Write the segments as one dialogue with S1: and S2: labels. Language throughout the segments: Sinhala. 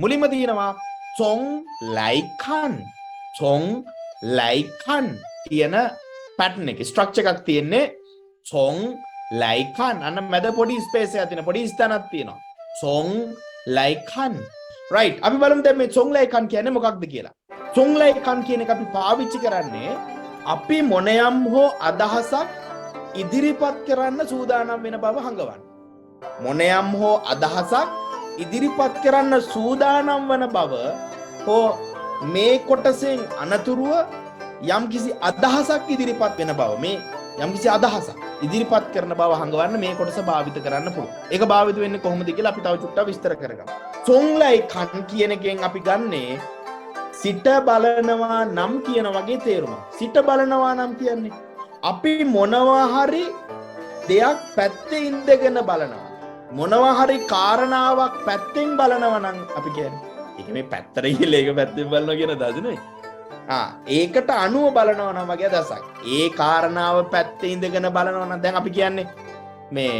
S1: මුලින්ම තියෙනවා චොං ලයි කන්. චොං ලයි කන් කියන පැටර්න් එකේ ස්ට්‍රක්චර් එකක් තියෙන්නේ. චොං ලයි කන් අන්න මැද පොඩි ස්පේස් එකක් තියෙනවා. පොඩි ස්ථානක් තියෙනවා. චොං ලයි කන්. right අපි බලමු දැන් මේ චොං ලයි කන් කියන්නේ මොකක්ද කියලා. චොං ලයි කන් කියන එක අපි පාවිච්චි කරන්නේ අපි මොනයම් හෝ අදහසක් ඉදිරිපත් කරන්න සූදානම් වෙන බව හඟවන්න. මොනයම් හෝ අදහසක් ඉදිරිපත් කරන්න සූදානම් වන බව හෝ මේ කොටසෙන් අනතුරුව යම්කිසි අදහසක් ඉදිරිපත් වෙන බව මේ යම්කිසි අදහසක් ඉදිරිපත් කරන බව හඟවන්න මේ කොටස භාවිත කරන්න පුළුවන්. ඒක භාවිත වෙන්නේ කොහොමද කියලා අපි තව චුට්ටක් විස්තර කරගමු. චොං ලයි කන් කියන එකෙන් අපි ගන්නේ සිට බලනවා නම් කියන වගේ තේරුමක්. සිට බලනවා නම් කියන්නේ අපි මොනවා හරි දෙයක් පැත්තේ ඉඳගෙන බලනවා. මොනවා හරි කාරණාවක් පැත්තෙන් බලනවා නම් අපි කියන්නේ ඒක මේ පැත්තට ගිහලා ඒක පැත්තෙන් බලනවා කියන අදහස නෙවෙයි. ඒකට අනුව බලනවා නම් වගේ අදහසක්. ඒ කාරණාව පැත්තේ ඉඳගෙන බලනවා නම් දැන් අපි කියන්නේ මේ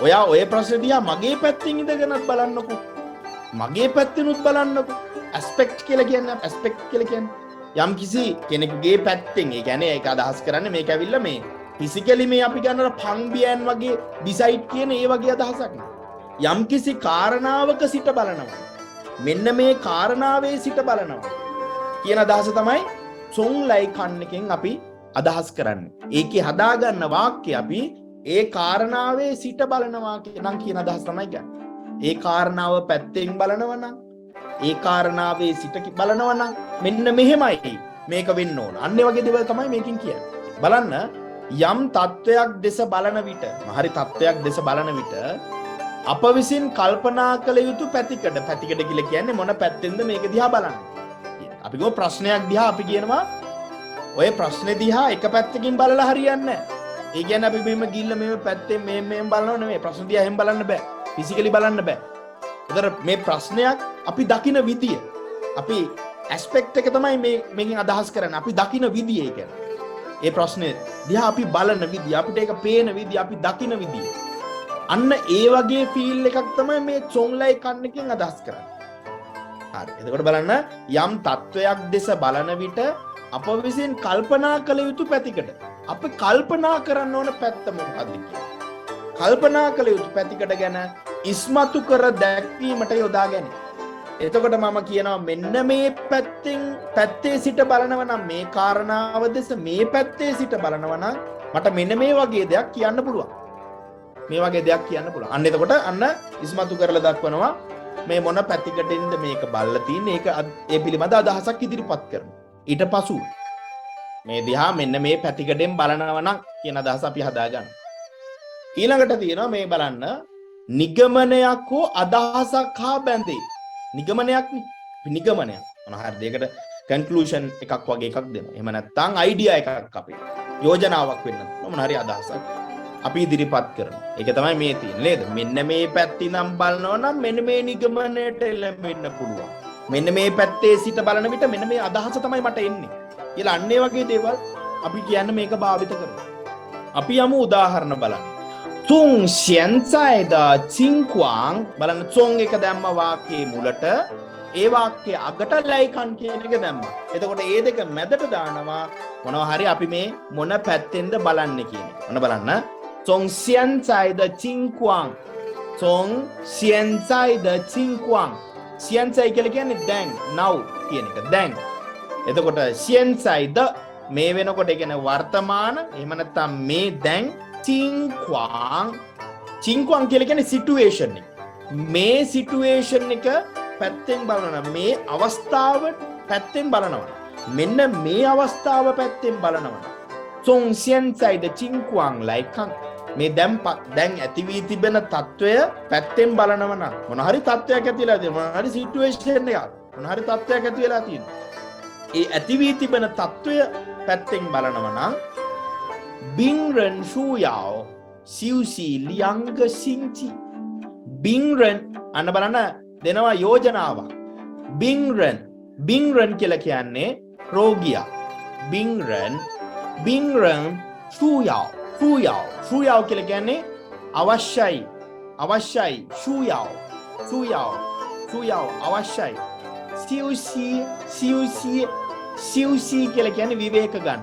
S1: ඔයා ඔය ප්‍රශ්නේ දිහා මගේ පැත්තෙන් ඉඳගෙනත් බලන්නකෝ. මගේ පැත්තෙනුත් බලන්නකෝ. ඇස්පෙක්ට් කියලා කියන්නේ ඇස්පෙක්ට් කියලා කියන්නේ යම් කිසි කෙනෙකුගේ පැත්තෙන් ඒ කියන්නේ ඒක අදහස් කරන්නේ මේක ඇවිල්ලා මේ ෆිසිකලි මේ අපි ගන්න ෆන්ක්ෂන් වගේ ඩිසයිඩ් කියන ඒ වගේ අදහසක් නේ. යම් කිසි කාරණාවක සිට බලනවා. මෙන්න මේ කාරණාවේ සිට බලනවා කියන අදහස තමයි චොං ලයි කන් එකෙන් අපි අදහස් කරන්නේ. ඒකේ හදාගන්න වාක්‍ය අපි ඒ කාරණාවේ සිට බලනවා නම් කියන අදහස තමයි ගන්න. ඒ කාරණාව පැත්තෙන් බලනවා නම් ඒ කාරණාවේ සිට බලනවා නම් මෙන්න මෙහෙමයි මේක වෙන්න ඕන. අන්න ඒ වගේ දේවල් තමයි මේකෙන් කියන්නේ. බලන්න යම් තත්වයක් දෙස බලන විට, හරි තත්වයක් දෙස බලන විට අප විසින් කල්පනා කළ යුතු පැතිකඩ කියලා කියන්නේ මොන පැත්තෙන්ද මේක දිහා බලන්නේ. අපි ගෝ ප්‍රශ්නයක් දිහා අපි කියනවා ඔය ප්‍රශ්නේ දිහා එක පැත්තකින් බලලා හරියන්නේ නැහැ. ඒ කියන්නේ අපි මෙහෙම ගිහිල්ලා මෙහෙම පැත්තෙන් මෙහෙම බලනව නෙමෙයි. ප්‍රශ්න දිහා එහෙම බලන්න බෑ. ෆිසිකලි බලන්න බෑ. ඒතර මේ ප්‍රශ්නයක් අපි දකින විදිය අපි ඇස්පෙක්ට් එක තමයි මේකෙන් අදහස් කරන්නේ. අපි දකින විදිය ඒ කියන්නේ. ඒ ප්‍රශ්නේ දිහා අපි බලන විදිය, අපිට ඒක පේන විදිය, අපි දකින විදිය. අන්න ඒ වගේ ෆීල් එකක් තමයි මේ චොං ලයි කන් එකෙන් අදහස් කරන්නේ. හරි. එතකොට බලන්න යම් තත්වයක් දෙස බලන විට අප විසින් කල්පනා කළ යුතු පැතිකඩ. අපි කල්පනා කරන්න ඕන පැත්ත මොකක්ද කියලා. කල්පනා කළ යුතු පැතිකඩ ගැන ඉස්මතු කර දැක්වීමට යොදා ගැනීම. එතකොට මම කියනවා මෙන්න මේ පැත්තේ සිට බලනවා නම් මේ කාරණාව දෙස මේ පැත්තේ සිට බලනවා නම් මට මෙන්න මේ වගේ දෙයක් කියන්න පුළුවන්. මේ වගේ දෙයක් කියන්න පුළුවන්. අන්න එතකොට අන්න ඉස්මතු කරලා දක්වනවා මේ මොන පැතිකඩෙන්ද මේක බලලා තියෙන්නේ. ඒක ඒ පිළිබඳ අදහසක් ඉදිරිපත් කරනවා. ඊට පසු මේ දිහා මෙන්න මේ පැතිකඩෙන් බලනවා නම් කියන අදහස අපි හදාගන්න. ඊළඟට තියෙනවා මේ බලන්න නිගමනයක් හෝ අදහසක් හා බැඳේ. නිගමනයක් නිගමනයක් මොන හරි දෙයකට කන්ක්ලූෂන් එකක් වගේ එකක් දෙනවා. එහෙම නැත්නම් අයිඩියා එකක් අපේ යෝජනාවක් වෙන්න මොන හරි අදහසක් අපි ඉදිරිපත් කරනවා. ඒක තමයි මේ තියෙන්නේ නේද? මෙන්න මේ පැත්තේ නම් බලනවා නම් මෙන්න මේ නිගමනයට එළඹෙන්න පුළුවන්. මෙන්න මේ පැත්තේ සිට බලන විට මෙන්න මේ අදහස තමයි මට එන්නේ. ඊළ අන්නේ වගේ දේවල් අපි කියන්නේ මේක භාවිත කරනවා. අපි යමු උදාහරණ බලන්න. තුන් ෂෙන්සයිද චින්කුවාන් බලන්න චොං එක දැම්ම වාක්‍යයේ මුලට ඒ වාක්‍යයේ අගට ලයි කන් කියන එක දැම්මා. එතකොට මේ දෙක මැදට දානවා මොනවා හරි අපි මේ මොන පැත්තෙන්ද බලන්නේ කියන එක. ඔන්න බලන්න. චොං ෂෙන්සයිද චින්කුවාන්. චොං ෂෙන්සයිද චින්කුවාන්. ෂෙන්සයි කියලා කියන්නේ දැන් now කියන එක. දැන්. එතකොට ෂෙන්සයිද මේ වෙනකොට ඒ කියන්නේ වර්තමාන එහෙම නැත්නම් මේ දැන් චින්කුවාන් කියලා කියන්නේ සිටුේෂන් එක. මේ සිටුේෂන් එක පැත්තෙන් බලනවා. මේ අවස්ථාව පැත්තෙන් බලනවා. මෙන්න මේ අවස්ථාව පැත්තෙන් බලනවා. චොං ෂෙන්සයිද චින්කුවාන් ලයිකන් මේ දැන් ඇති වී තිබෙන తত্ত্বය පැත්තෙන් බලනවා නම් මොන හරි తত্ত্বයක් ඇතිලා තියෙනවා. මොන හරි සිටුේෂන් එකක්. මොන හරි తত্ত্বයක් ඇති වෙලා තියෙනවා. ඒ ඇති වී තිබෙන తত্ত্বය පැත්තෙන් බලනවා නම් බින්රන් ෂූයාව සිව්සී ලියංග සිංචි බින්රන් අන්න බලන්න දෙනවා යෝජනාවක්. බින්රන් කියලා කියන්නේ රෝගියා. බින්රන් ෂූයාව කියලා කියන්නේ අවශ්‍යයි ෂූයාව ශූයාව අවශ්‍යයි. සිව්සී කියලා කියන්නේ විවේක ගන්න.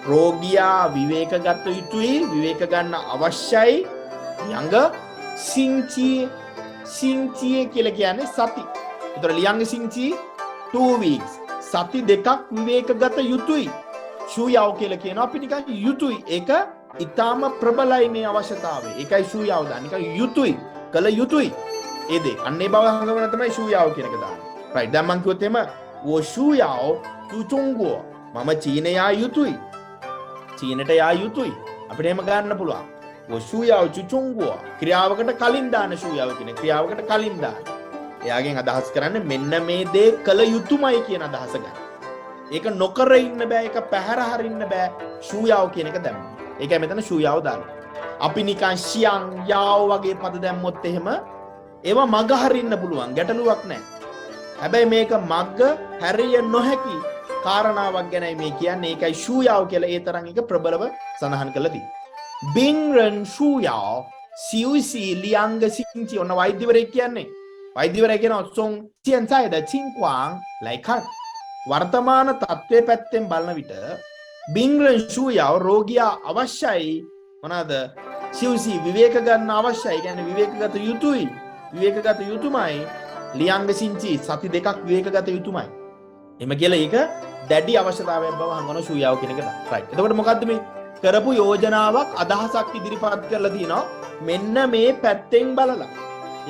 S1: රෝගියා විවේක ගත යුතුයි, විවේක ගන්න අවශ්‍යයි. ලියංග සිංචී කියලා කියන්නේ සති. ඒතර ලියංග සිංචී 2 weeks. සති දෙකක් විවේක ගත යුතුයි. ශූයාව කියලා කියනවා අපි නිකන් යුතුයි. ඒක ඊටාම ප්‍රබලයි මේ අවශ්‍යතාවය. ඒකයි ශූයාව දාන්නේ. නිකන් යුතුයි. කළ යුතුයි. ඒ දෙක. අන්න ඒ බව හංගවන තමයි ශූයාව කියන එක දාන්නේ. right. දැන් මම කිව්වොත් එහෙම वो ශූයාව තුචුංගෝ. මම චීන යා යුතුයි. චීනට යා යුතුයි. අපිට එහෙම ගන්න පුළුවන්. वो ශූයාව තුචුංගෝ. ක්‍රියාවකට කලින් දාන ශූයාව කියන්නේ ක්‍රියාවකට කලින් දාන. එයාගෙන් අදහස් කරන්නේ මෙන්න මේ දේ කළ යුතුමයි කියන අදහස ගන්න. ඒක නොකර ඉන්න බෑ, ඒක පැහැර හරින්න බෑ. ශූයාව කියන එක දැම්මා. ඒකයි මෙතන ශූයාව දාන්නේ. අපි නිකන් ශියන් යාව වගේ පද දැම්මොත් එහෙම ඒවා මග හරින්න පුළුවන්. ගැටලුවක් නැහැ. හැබැයි මේක මග හැරිය නොහැකි කාරණාවක් ගැනයි මේ කියන්නේ. ඒකයි ශූයාව කියලා ඒ තරම් එක ප්‍රබලව සඳහන් කරලා තියෙන්නේ. බින්රන් ශූයාව සිව්සී ලියංග සිංචි ඔන්න වෛද්‍යවරයෙක් කියන්නේ. වෛද්‍යවරයා කියනවා සොන් සියන්සයිද චින්ක්වාන් ලයිකන් වර්තමාන තත්ත්වයේ පැත්තෙන් බලන විට බින්රන් ශූයාව රෝගියා අවශ්‍යයි මොනවාද සිව්සී විවේක ගන්න අවශ්‍යයි. කියන්නේ විවේකගත යුතුයි. විවේකගත යුතුමයි. ලියංග සිංචි සති දෙකක් විවේකගත යුතුමයි. එම කියලා ඒක දැඩි අවශ්‍යතාවයක් බව හංගන ශූයාව කියන එක තමයි. right. එතකොට මොකද්ද මේ කරපු යෝජනාවක් අදහසක් ඉදිරිපත් කරලා තිනවා මෙන්න මේ පැත්තෙන් බලලා.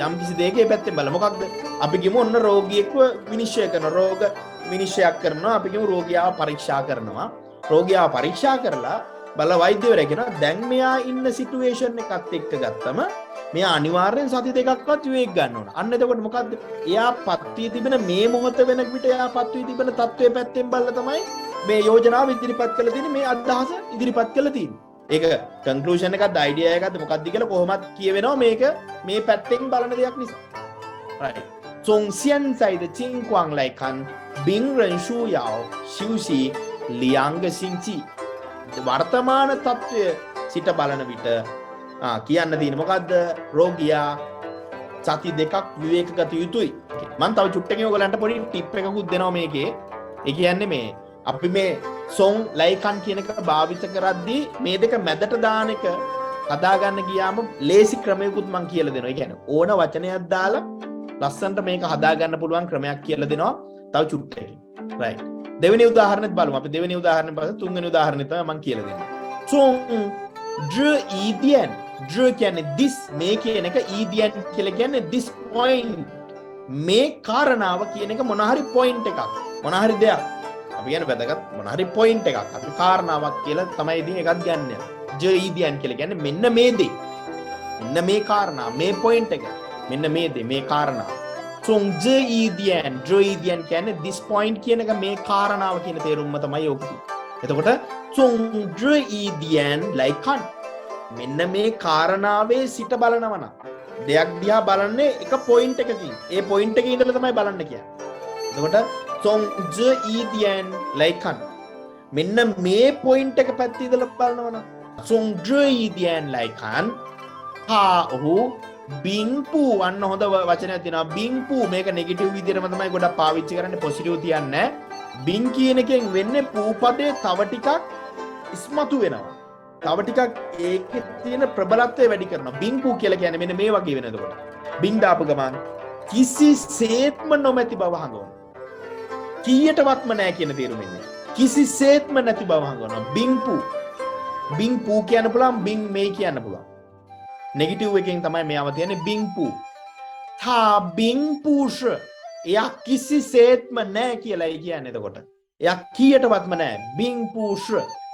S1: යම් කිසි දෙයක මේ පැත්තෙන් බලලා මොකක්ද? අපි කියමු ඔන්න රෝගියෙක්ව විනිශ්චය කරන රෝග විනිශ්චයක් කරනවා. අපි කියමු රෝගියාව පරීක්ෂා කරනවා. රෝගියාව පරීක්ෂා කරලා බල වෛද්‍යවරයා කියනවා දැන් මෙයා ඉන්න සිටුේෂන් එකත් එක්ක ගත්තම මෙයා අනිවාර්යෙන් සති දෙකක්වත් විවේක ගන්න ඕන. අන්න එතකොට මොකද්ද? එයා පත් වී තිබෙන මේ මොහොත වෙන විට එයා පත් වී තිබෙන තත්ත්වයේ පැත්තෙන් බලලා තමයි මේ යෝජනාව ඉදිරිපත් කරලා තියෙන්නේ, මේ අදහස ඉදිරිපත් කරලා තියෙන්නේ. ඒක කන්ක්ලූෂන් එකක්ද අයිඩියා එකක්ද මොකක්ද කියලා කොහොමත් කියවෙනවා මේක මේ පැත්තෙන් බලන දෙයක් නිසා. right. 从现在的情况来看，病人需要休息2个星期。වර්තමාන තත්ත්වය සිට බලන විට කියන්න තියෙන මොකද්ද? රෝගියා සති දෙකක් විවේකගත යුතුයි. මම තව චුට්ටකින් ඔයගලන්ට පොඩි ටිප් එකකුත් දෙනවා මේකේ. ඒ කියන්නේ මේ අපි මේ සොන් ලයිකන් කියන එක භාවිත කරද්දී මේ දෙක මැදට දාන එක හදාගන්න ගියාම ලේසි ක්‍රමයකුත් මම කියලා දෙනවා. ඒ කියන්නේ ඕන වචනයක් දාලා ලස්සනට මේක හදාගන්න පුළුවන් ක්‍රමයක් කියලා දෙනවා තව චුට්ටකින්. right. දෙවෙනි උදාහරණෙත් බලමු. අපි දෙවෙනි උදාහරණය බලමු. තුන්වෙනි උදාහරණය තමයි මම කියලා දෙන්නේ. සොන් ඩ්‍රඊදියන් ඩ්‍ර කියන්නේ this මේ කියන එක ඊදියන් කියලා කියන්නේ this point මේ කාරණාව කියන එක මොන හරි point එකක් මොන හරි දෙයක් අපි කියන වැදගත් මොන හරි point එකක් අපි කාරණාවක් කියලා තමයි ඉතින් එකක් ගන්න. ඩ්‍රඊදියන් කියලා කියන්නේ මෙන්න මේ දේ මෙන්න මේ කාරණා මේ point එක මෙන්න මේ දේ මේ කාරණාව. සොන් ඩ්‍රඊදියන් කියන්නේ this point කියන එක මේ කාරණාව කියන තේරුම්ම තමයි ඔක. එතකොට සොන් ඩ්‍රඊදියන් ලයිකන් මෙන්න මේ කාරණාවේ සිට බලනවනම් දෙයක් දිහා බලන්නේ එක පොයින්ට් එකකින්. ඒ පොයින්ට් එකේ ඉඳලා තමයි බලන්න කියන්නේ. එතකොට සොන් ඩ්‍රඊදියන් ලයිකන් මෙන්න මේ පොයින්ට් එක පැත්තේ ඉඳලා බලනවනම් සොන් ඩ්‍රඊදියන් ලයිකන් හා බින්පු අන්න හොඳ වචනයක් තියෙනවා. බින්පු මේක නෙගටිව් විදිහටම තමයි ගොඩක් පාවිච්චි කරන්නේ, පොසිටිව් තියන්නේ. බින් කියන එකෙන් වෙන්නේ පූපදේ තව ටිකක් ඉස්මතු වෙනවා. තව ටිකක් ඒකේ තියෙන ප්‍රබලත්වය වැඩි කරනවා. බින්පු කියලා කියන්නේ මෙන්න මේ වගේ වෙන එතකොට. බින් දාපු ගමන් කිසිසේත්ම නොමැති බව හංගවනවා. කීයටවත්ම නැහැ කියන තේරුම එන්නේ. කිසිසේත්ම නැති බව හංගවනවා. බින්පු. බින්පු කියන්න පුළුවන්, බින් මේ කියන්න පුළුවන්. නෙගටිව් එකෙන් තමයි මේව තියන්නේ බින්පු. තා බින්පුෂ එයා කිසිසේත්ම නැහැ කියලායි කියන්නේ එතකොට. එයා කීයටවත්ම නැහැ. බින්පුෂ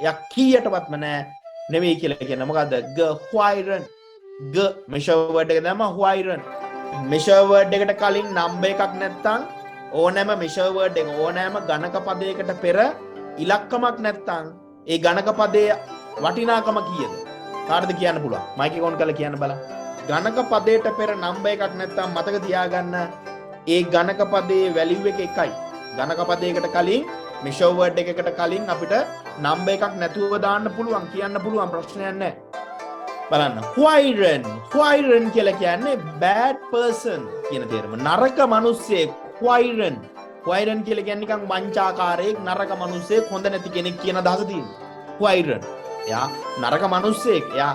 S1: එයා කීයටවත්ම නැහැ නෙවෙයි කියලා කියන්නේ මොකද්ද? ග හ්වයිරන් ग මෙෂර් වර්ඩ් එක දැම්ම හ්වයිරන්. මෙෂර් වර්ඩ් එකට කලින් නම්බර් එකක් නැත්තම් ඕනෑම මෙෂර් වර්ඩ් එක ඕනෑම ගණක පදයකට පෙර ඉලක්කමක් නැත්තම් ඒ ගණක පදයේ වටිනාකම කීයද? කාටද කියන්න පුළුවන්? මයික් එක ඔන් කරලා කියන්න බලන්න. ගණක පදයට පෙර නම්බර් එකක් නැත්තම් මතක තියාගන්න ඒ ගණක පදයේ වැලියු එක එකයි. ගණක පදයකට කලින් මෙෂර් වර්ඩ් එකකට කලින් අපිට නම්බර් එකක් නැතුව දාන්න පුළුවන්, කියන්න පුළුවන්, ප්‍රශ්නයක් නැහැ. බලන්න හොයිරන් කියලා කියන්නේ bad person කියන තේරුම. නරක මිනිස්සෙක් හොයිරන් කියලා කියන්නේ නිකන් වංචාකාරයෙක් නරක මිනිස්සෙක් හොඳ නැති කෙනෙක් කියන අදහස තියෙනවා. හොයිරන්. එයා නරක මිනිස්සෙක්. එයා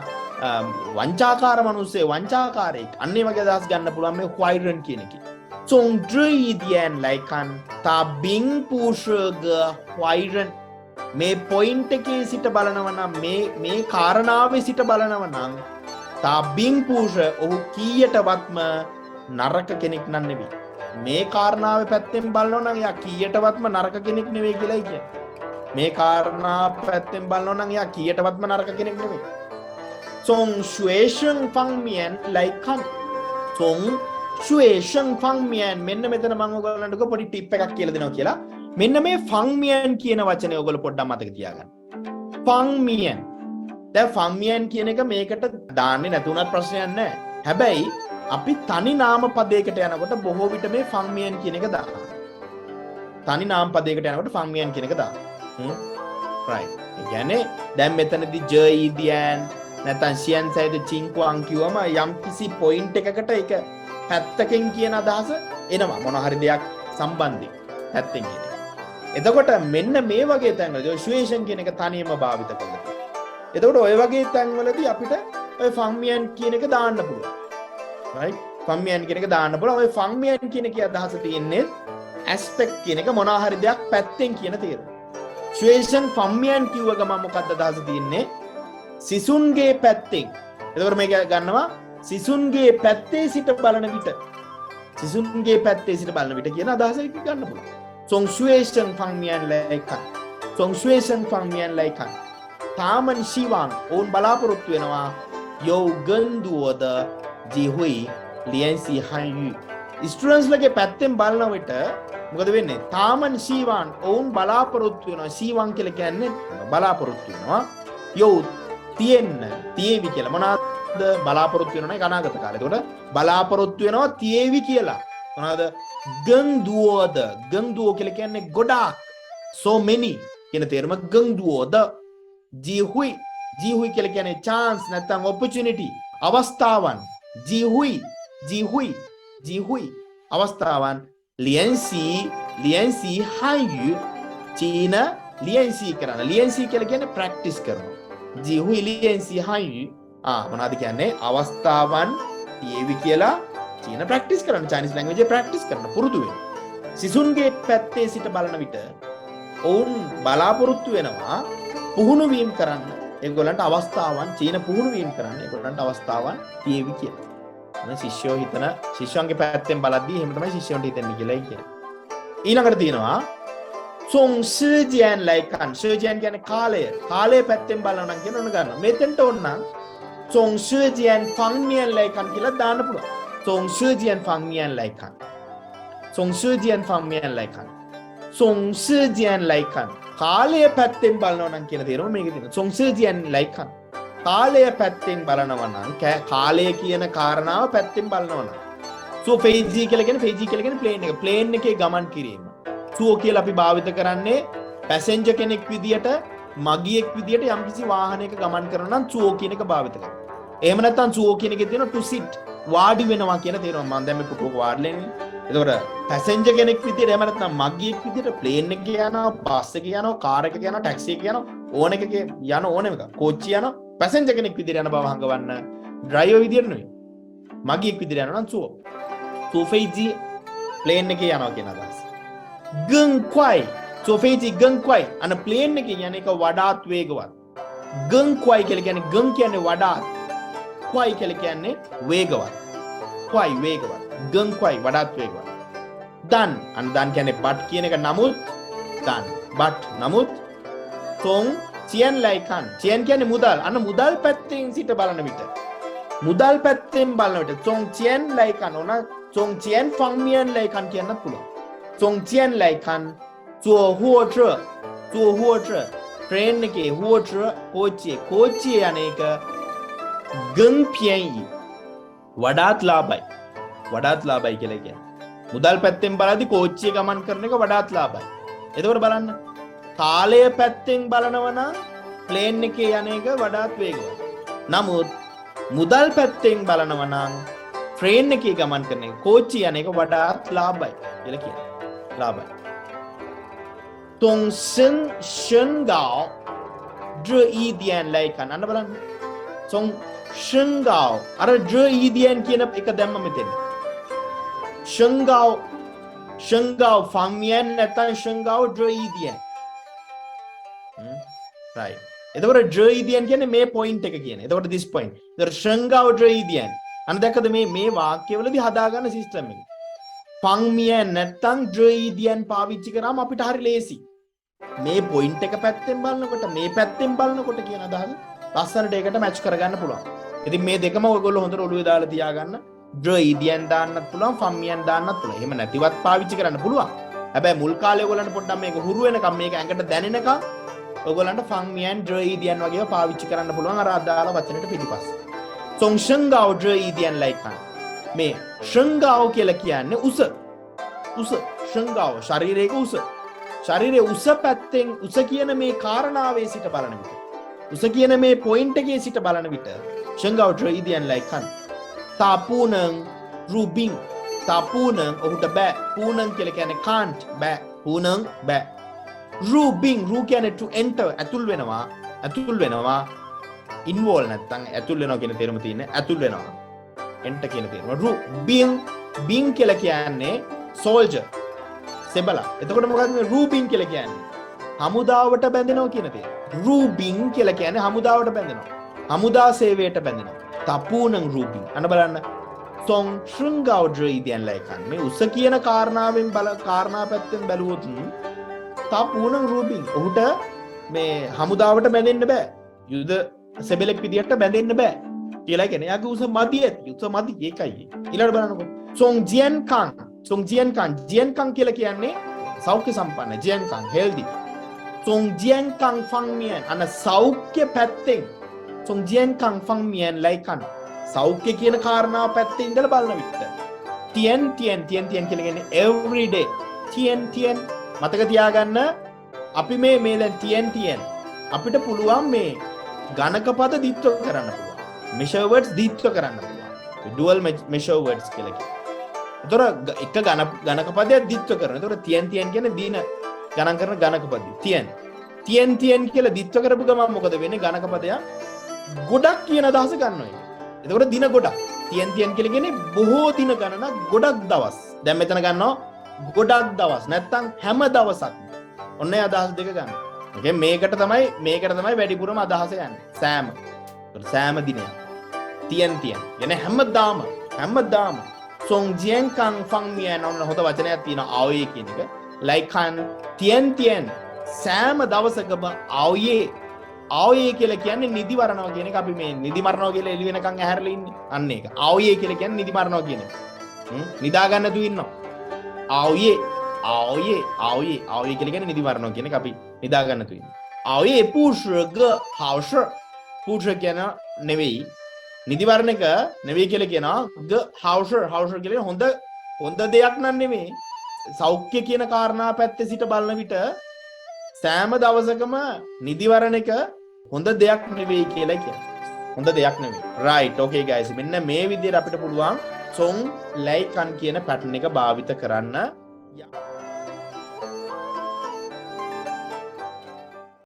S1: වංචාකාර මිනිස්සෙක් වංචාකාරයෙක්. අන්න ඒ වගේ අදහස් ගන්න පුළුවන් මේ හොයිරන් කියන එකේ. Som dröjden laikan ta bing pushaga hwairan මේ පොයින්ට් එකේ සිට බලනවා නම් මේ කාරණාවේ සිට බලනවා නම් තා බින් පුෂ ඔහු කීයටවත්ම නරක කෙනෙක් නන් නෙවෙයි. මේ කාරණාවේ පැත්තෙන් බලනවා නම් එයා කීයටවත්ම නරක කෙනෙක් නෙවෙයි කියලායි කියන්නේ. මේ කාරණාව පැත්තෙන් බලනවා නම් එයා කීයටවත්ම නරක කෙනෙක් නෙවෙයි. Song shuesheng fangmian laikan Song shuesheng fangmian මෙන්න මෙතන මම ඔයගොල්ලන්ට පොඩි ටිප් එකක් කියලා දෙනවා කියලා. මෙන්න මේ ෆංමියන් කියන වචනේ ඔයගොල්ලෝ පොඩ්ඩක් මතක තියාගන්න. ෆංමියන්. දැන් ෆංමියන් කියන එක මේකට දාන්නේ නැතුණත් ප්‍රශ්නයක් නැහැ. හැබැයි අපි තනි නාම පදයකට යනකොට බොහෝ විට මේ ෆංමියන් කියන එක දානවා. තනි නාම පදයකට යනකොට ෆංමියන් කියන එක දානවා. right. ඒ කියන්නේ දැන් මෙතනදී ජීදියන් නැත්නම් සියන් සයිද චින්කුවන් කිව්වම යම් කිසි පොයින්ට් එකකට ඒක පැත්තකින් කියන අදහස එනවා. මොන හරි දෙයක් සම්බන්ධයෙන් පැත්තෙන් කියන. එතකොට මෙන්න මේ වගේ තැන්වලදී සිචුේෂන් කියන එක තනියම භාවිත කරලා. එතකොට ඔය වගේ තැන්වලදී අපිට ඔය ෆංමියන් කියන එක දාන්න පුළුවන්. right? ෆංමියන් කියන එක දාන්න පුළුවන්. ඔය ෆංමියන් කියන එකේ අදහස තියෙන්නේ ඇස්පෙක්ට් කියන එක මොනවා හරි දෙයක් පැත්තෙන් කියන තේරුම. සිචුේෂන් ෆංමියන් කිව්ව ගමන් මොකක්ද අදහස තියෙන්නේ? සිසුන්ගේ පැත්තෙන්. එතකොට මේක ගන්නවා සිසුන්ගේ පැත්තේ සිට බලන විට. සිසුන්ගේ පැත්තේ සිට බලන විට කියන අදහස එක ගන්න පුළුවන්. Som shuesheng fangmian laikan. Som shuesheng fangmian laikan. Taman shiwan ඔවුන් බලාපොරොත්තු වෙනවා යෝ ගන්දුවද ජීහුයි ලියන්සි හයියු. ස්ටුඩන්ට්ස් ලගේ පැත්තෙන් බලන විට මොකද වෙන්නේ? තාමන් shiwan ඔවුන් බලාපොරොත්තු වෙනවා. shiwan කියලා කියන්නේ බලාපොරොත්තු වෙනවා. යෝ තියෙන්න තියේවි කියලා. මොනවාද බලාපොරොත්තු වෙනවනේ අනාගත කාලේ. එතකොට බලාපොරොත්තු වෙනවා තියේවි කියලා. මොනවාද? ගංදුවෝද ගංදුවෝ කියලා කියන්නේ ගොඩාක් so many කියන තේරුම ගංදුවෝද ජීහුයි කියලා කියන්නේ chance නැත්නම් opportunity අවස්ථාවන් ජීහුයි අවස්ථාවන් ලියන්සි හයියු චීන ලියන්සි කරන ලියන්සි කියලා කියන්නේ practice කරනවා ජීහුයි ලියන්සි හයියු මොනවද කියන්නේ අවස්ථාවන් තියේවි කියලා චීන ප්‍රැක්ටිස් කරන චයිනීස් ලැන්ග්වේජ් ප්‍රැක්ටිස් කරන පුරුදු වෙන. සිසුන්ගේ පැත්තේ සිට බලන විට ඔවුන් බලාපොරොත්තු වෙනවා පුහුණු වීම කරන්න. ඒගොල්ලන්ට අවස්ථාවන් චීන පුහුණු වීම කරන්න ඒගොල්ලන්ට අවස්ථාවන් තියෙවි කියලා. අනේ ශිෂ්‍යෝ හිතන ශිෂ්‍යයන්ගේ පැත්තෙන් බලද්දී එහෙම තමයි ශිෂ්‍යයන්ට හිතෙන්නේ කියලායි කියන්නේ. ඊළඟට තියෙනවා සොං සීජියන් ලයිකන් සීජියන් කියන්නේ කාලය පැත්තෙන් බලනවා නම් කියන ඕන ගන්න. මෙතෙන්ට ඕන නම් සොං සීජියන් ෆංමියන් ලයිකන් කියලා දාන්න පුළුවන්. ส่งชื่อเจียนฟังเมียนไรคันส่งชื่อเจียนฟังเมียนไรคันส่งชื่อเจียนไรคันකාලය පැත්තෙන් බලනවා නම් කියන තේරුම මේකේ තියෙනවා.ส่งชื่อเจียนไรคันකාලය පැත්තෙන් බලනවා නම් කාලය කියන කාරණාව පැත්තෙන් බලනවා නම් so phase කියලා කියන්නේ plane එකේ ගමන් කිරීම. so කියලා අපි භාවිත කරන්නේ passenger කෙනෙක් විදියට මගියෙක් විදියට යම්කිසි වාහනයක ගමන් කරනවා නම් so කියන එක භාවිත කරනවා. එහෙම නැත්නම් so කියන එකේ තියෙනවා to sit වාඩි වෙනවා කියන තේරුම. මම දැන් මේ පුටුවක වාඩිලා ඉන්නේ. එතකොට පැසෙන්ජර් කෙනෙක් විදියට එහෙම නැත්නම් මග්ගියෙක් විදියට ප්ලේන් එකේ යනවා, බස් එකේ යනවා, කාර් එකේ යනවා, ටැක්සි එකේ යනවා, ඕන එකේ යන ඕනෙම එක. කෝච්චිය යනවා, පැසෙන්ජර් කෙනෙක් විදියට යන බව හංගවන්න ඩ්‍රයිවර් විදියට නෙවෙයි. මග්ගියෙක් විදියට යනවා නම් සුව. සෝෆේජි ප්ලේන් එකේ යනවා කියන අදහස. ගංක්වයි සෝෆේජි ගංක්වයි අන ප්ලේන් එකේ යන එක වඩාත් වේගවත්. ගංක්වයි කියලා කියන්නේ ගං කියන්නේ වඩාත් kwai කියලා කියන්නේ වේගවත්. kwai වේගවත්. ගං kwai වඩාත් වේගවත්. dan dan කියන්නේ but කියන එක නමුත් dan but නමුත් tong chien lai kan chien කියන්නේ මුදල්. අන්න මුදල් පැත්තෙන් සිට බලන විට මුදල් පැත්තෙන් බලන විට tong chien lai kan ඕන tong chien fang mian lai kan කියන්නත් පුළුවන්. tong chien lai kan zuo huo zhe train එකේ huo zhe කෝච්චිය යන්නේක ගං පියයි වඩාත් ලාභයි කියලා කියන්නේ. මුදල් පැත්තෙන් බලද්දි කෝච්චිය ගමන් කරන එක වඩාත් ලාභයි. එතකොට බලන්න කාලය පැත්තෙන් බලනවා නම් ප්ලේන් එකේ යන එක වඩාත් වේගවත්. නමුත් මුදල් පැත්තෙන් බලනවා නම් ට්‍රේන් එකේ ගමන් කරන එක කෝච්චි යන එක වඩාත් ලාභයි කියලා කියනවා. ලාභයි. 从身高这一点来看අන්න බලන්න. 从身高අර 这一点කියන එක දැම්ම මෙතන. 身高方面නැත්නම් 身高这一点. right. එතකොට 这一点කියන්නේ මේ පොයින්ට් එක කියන්නේ. එතකොට this point. එතකොට 身高这一点. අන්න දැක්කද මේ වාක්‍යවලදී හදාගන්න සිස්ටම් එක. 方面නැත්නම් 这一点පාවිච්චි කරාම අපිට හරි ලේසි. මේ පොයින්ට් එක පැත්තෙන් බලනකොට මේ පැත්තෙන් බලනකොට කියන අදහස ලස්සනට ඒකට මැච් කරගන්න පුළුවන්. ඉතින් මේ දෙකම ඔයගොල්ලෝ හොඳට ඔළුවේ දාලා තියාගන්න. 这一点දාන්නත් පුළුවන්, 方面දාන්නත් පුළුවන්. එහෙම නැතිවත් පාවිච්චි කරන්න පුළුවන්. හැබැයි මුල් කාලේ ඔයගොල්ලන්ට පොඩ්ඩක් මේක හුරු වෙනකම් මේක ඇඟට දැනෙනකම් ඔයගොල්ලන්ට 方面这一点වගේව පාවිච්චි කරන්න පුළුවන් අර අදාළ වචනෙට පිටිපස්සේ. 从身高这一点来看මේ 身高කියලා කියන්නේ උස.身高ශරීරයක උස. ශරීරයේ උස පැත්තෙන් උස කියන මේ කාරණාවේ සිට බලන විට උස කියන මේ පොයින්ට් එකේ සිට බලන විට 身高这一点来看 තා不能入冰 තා不能ඔහුට බෑ 不能කියලා කියන්නේ can't බෑ 不能බෑ 入冰 රු කියන්නේ to enter ඇතුල් වෙනවා involve නැත්තම් ඇතුල් වෙනවා කියන තේරුම තියෙන්නේ ඇතුල් වෙනවා enter කියන තේරුම රු බින් කියලා කියන්නේ soldier සෙබලා. එතකොට මොකක්ද මේ රූබින් කියලා කියන්නේ? හමුදාවට බැඳෙනවා කියන දේ. රූබින් කියලා කියන්නේ හමුදාවට බැඳෙනවා. හමුදා සේවයට බැඳෙනවා. තපූනං රූබින්. අන්න බලන්න. සොන් ශෘංගාව ද්‍රයිදියන් ලයිකන්. මේ උස කියන කාරණාවෙන් කාරණා පැත්තෙන් බැලුවොත් තපූනං රූබින්. ඔහුට මේ හමුදාවට බැඳෙන්න බෑ. යුද සෙබලෙක් විදියට බැඳෙන්න බෑ. කියලා කියන්නේ. යාගේ උස මදි ඒකයි. ඊළඟට බලන්නකො. සොන් ජියන් කන් කියලා කියන්නේ සෞඛ්‍ය සම්පන්න ජියන් කන් healthy. සොන් ජියන් කන් ෆංමියන් අන සෞඛ්‍ය පැත්තෙන් සොන් ජියන් කන් ෆංමියන් ලයිකන් සෞඛ්‍ය කියන කාරණාව පැත්තේ ඉඳලා බලන විට තියන් කියලා කියන්නේ every day තියන් මතක තියාගන්න අපි මේ දැන් තියන් අපිට පුළුවන් මේ ගණක පද දිත්ව කරන්න පුළුවන් measure words දිත්ව කරන්න පුළුවන් dual measure words කියලා කියනවා. ඒතර එක ගණක පදයක් දිත්ව කරන. ඒතර තියන් කියන්නේ දින ගණන් කරන ගණක පදය. තියන් කියලා දිත්ව කරපු ගමන් මොකද වෙන්නේ? ගණක පදයක් ගොඩක් කියන අදහස ගන්නවා. එතකොට දින ගොඩක්. තියන් කියලා කියන්නේ බොහෝ දින ගණනක් ගොඩක් දවස්. දැන් මෙතන ගන්නවා ගොඩක් දවස්. නැත්තම් හැම දවසක්. ඔන්න ඒ අදහස් දෙක ගන්න. ඒ මේකට තමයි වැඩිපුරම අදහස යන්නේ. සෑම දිනයක්. තියන් කියන්නේ හැමදාම Song Jian Kang Fang Mian ඔන්න හොඳ වචනයක් තියෙනවා ආවේ කියන එක. ලයිකන් තියන් සෑම දවසකම ආවේ කියලා කියන්නේ නිදි වරනවා කියන එක. අපි මේ නිදි මරනවා කියලා එළි වෙනකන් ඇහැරලා ඉන්නේ. අන්න ඒක. ආවේ කියලා කියන්නේ නිදි මරනවා කියන එක. නිදා ගන්න තු ඉන්නවා. ආවේ කියලා කියන්නේ නිදි මරනවා කියන එක අපි නිදා ගන්න තු ඉන්නවා. ආවේ 不是个好事 不是කියන නෙවෙයි නිදිවරණ එක නෙවෙයි කියලා කියනවා හවුෂර් කියලා හොඳ දෙයක් නන් නෙමෙයි සෞඛ්‍ය කියන කාරණා පැත්තේ සිට බලන විට සෑම දවසකම නිදිවරණ එක හොඳ දෙයක් නෙවෙයි කියලා කියනවා. හොඳ දෙයක් නෙවෙයි. right okay guys මෙන්න මේ විදිහට අපිට පුළුවන් song like kan කියන pattern එක භාවිත කරන්න.